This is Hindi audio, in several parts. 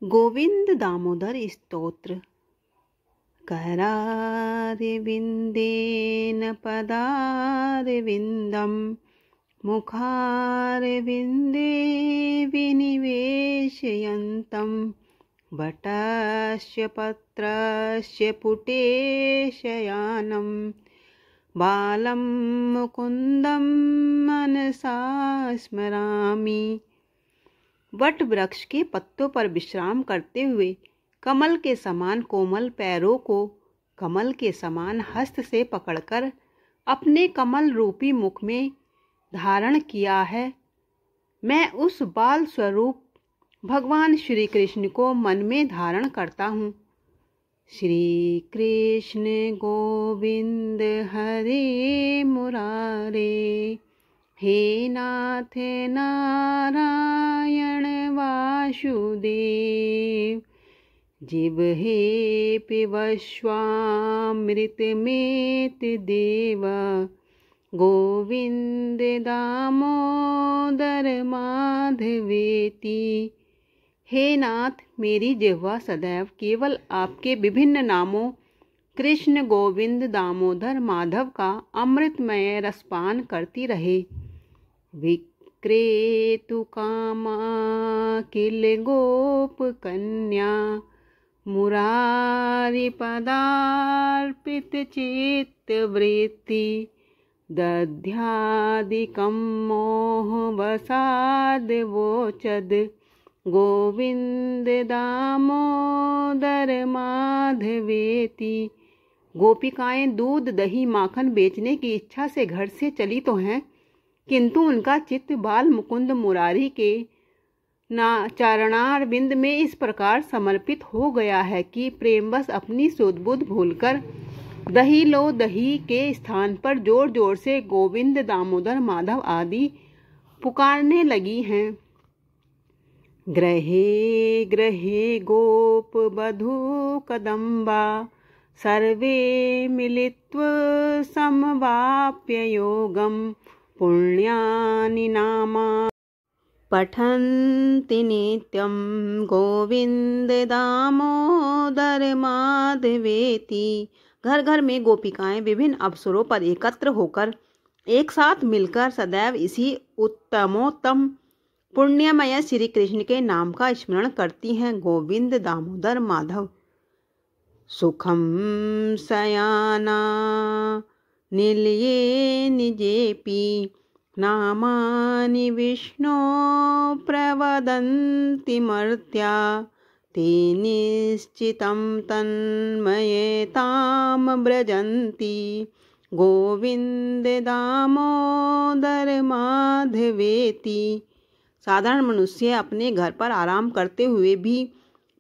गोविंद दामोदर स्तोत्र। करारविन्देन पदारविन्दं मुखारविन्दे विनिवेशयन्तं वटस्य पत्रस्य पुटेशयानं बालं मुकुन्दं मनसा स्मरामि। वट वृक्ष के पत्तों पर विश्राम करते हुए कमल के समान कोमल पैरों को कमल के समान हस्त से पकड़कर अपने कमल रूपी मुख में धारण किया है। मैं उस बाल स्वरूप भगवान श्री कृष्ण को मन में धारण करता हूँ। श्री कृष्ण गोविंद हरे मुरारे, हे नाथ नारायण वासुदेव, जिह्वे पिबश्वामृतमेत देव, गोविंद दामोदर माधवेति। हे नाथ, मेरी जिह्वा सदैव केवल आपके विभिन्न नामों कृष्ण, गोविंद, दामोदर, माधव का अमृतमय रसपान करती रहे। विक्रेतु कामा किल गोप कन्या, मुरारी पदार्पित चित्त वृत्ति, दध्यादिकं मोह वसाद वोचद, गोविंद दामोदर माधवेति। गोपिकाएं दूध, दही, माखन बेचने की इच्छा से घर से चली तो हैं, किंतु उनका चित्त बाल मुकुंद मुरारी के चरणारविंद में इस प्रकार समर्पित हो गया है कि प्रेमवश अपनी सुध बुध भूलकर दही लो दही के स्थान पर जोर जोर से गोविंद, दामोदर, माधव आदि पुकारने लगी हैं। ग्रहे ग्रहे गोप बधू कदम्बा, सर्वे मिलित्वा समवाप्य योगं, पुण्यानि नामा पठन्ति नित्यं, गोविंद दामोदर माधवेति। घर घर में गोपिकाएं विभिन्न अवसरों पर एकत्र होकर एक साथ मिलकर सदैव इसी उत्तमोत्तम पुण्यमय श्री कृष्ण के नाम का स्मरण करती हैं। गोविंद, दामोदर, माधव। सुखम सयाना निलये निजेपि, नामानि विष्णो प्रवदन्ति मर्त्या, ते निश्चितं तन्मयतां व्रजन्ति, गोविंद दामोदर माधवेति। साधारण मनुष्य अपने घर पर आराम करते हुए भी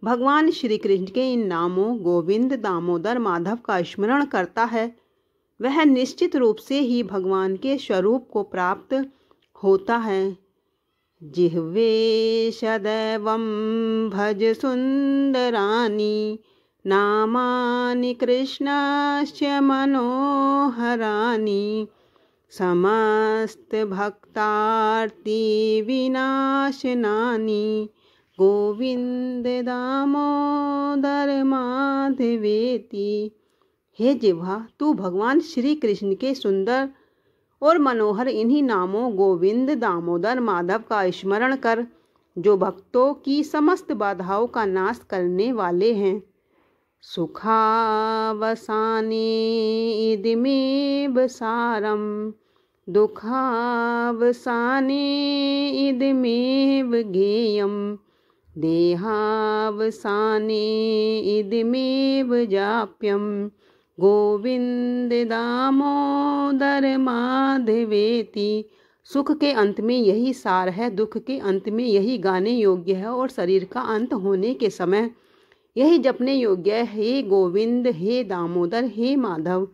भगवान श्री कृष्ण के इन नामों गोविंद, दामोदर, माधव का स्मरण करता है। वह निश्चित रूप से ही भगवान के स्वरूप को प्राप्त होता है। जिह्वे सदैवं भज सुंदरानि, नामानि कृष्णस्य मनोहरानि, समस्त भक्तार्ति विनाशनानि, गोविंद दामोदर माधवेति। हे जिह्वा, तू भगवान श्री कृष्ण के सुंदर और मनोहर इन्हीं नामों गोविंद, दामोदर, माधव का स्मरण कर, जो भक्तों की समस्त बाधाओं का नाश करने वाले हैं। सुखावसाने इदमेव सारम, दुखावसाने इदमेव गेयम, देहावसाने इदमेव जाप्यम, गोविंद दामोदर माधवेति। सुख के अंत में यही सार है, दुख के अंत में यही गाने योग्य है, और शरीर का अंत होने के समय यही जपने योग्य है। हे गोविंद, हे दामोदर, हे माधव।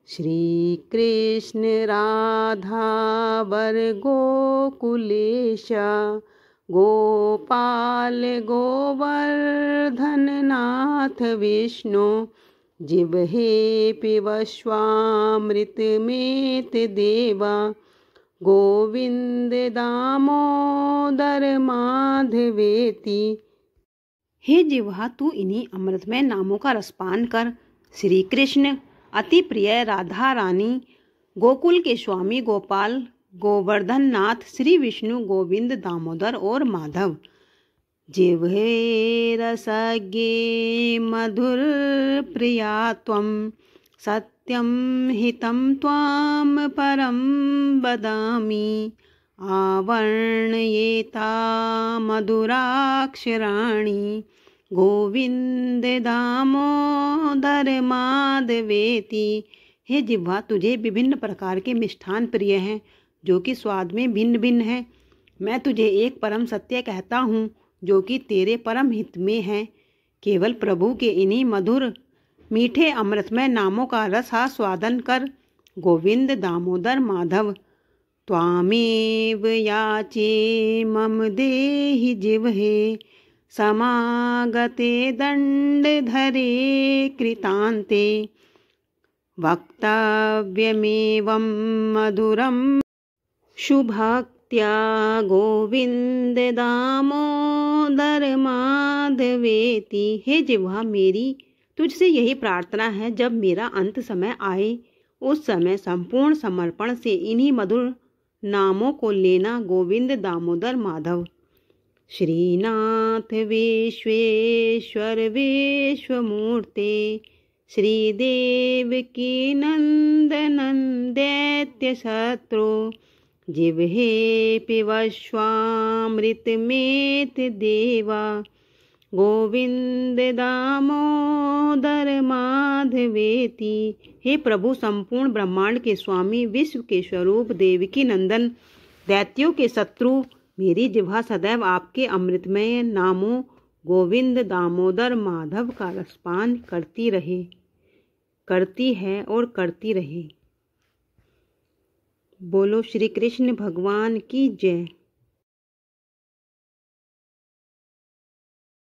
श्री कृष्ण राधा वर गोकुलेश, गोपाल गोवर्धन नाथ विष्णु, जिह्वे पिबश्वामृतमेत देव, गोविंद दामोदर माधवेति। हे जिह्वा, तू इन्हीं अमृतमय नामों का रसपान कर। श्री कृष्ण, अति प्रिय राधा रानी, गोकुल के स्वामी गोपाल, गोवर्धन नाथ, श्री विष्णु, गोविंद, दामोदर और माधव। जिह्वे रसज्ञे मधुर प्रिया त्वं, सत्यं हितं त्वां परं वदामि। आवर्णयेता मधुराक्षराणि, गोविंद दामोदर माधवेति। हे जिह्वा, तुझे विभिन्न प्रकार के मिष्ठान प्रिय हैं जो कि स्वाद में भिन्न भिन्न हैं। मैं तुझे एक परम सत्य कहता हूँ जो कि तेरे परम हित में है। केवल प्रभु के इन्हीं मधुर मीठे अमृतमय नामों का रस आस्वादन कर। गोविंद, दामोदर, माधव। त्वामेव याचे मम देहि जिह्वे, समागते दण्डधरे कृतान्ते। वक्तव्यमेवं मधुरं शुभक्त्या, गोविंद दामोदर माधवेति। हे जिह्वा, मेरी तुझसे यही प्रार्थना है, जब मेरा अंत समय आए उस समय संपूर्ण समर्पण से इन्हीं मधुर नामों को लेना। गोविंद, दामोदर, माधव। श्रीनाथ विश्वेश्वर विश्वमूर्ते, श्रीदेवकी नंदनं दैत्य शत्रु। जिह्वे पिबश्वामृतमेत देवा, गोविंद दामोदर माधवेति। हे प्रभु, संपूर्ण ब्रह्मांड के स्वामी, विश्व के स्वरूप, देवकी नंदन, दैत्यों के शत्रु, मेरी जिह्वा सदैव आपके अमृतमय नामों गोविंद, दामोदर, माधव का रसपान करती रहे, करती है और करती रहे। बोलो श्री कृष्ण भगवान की जय।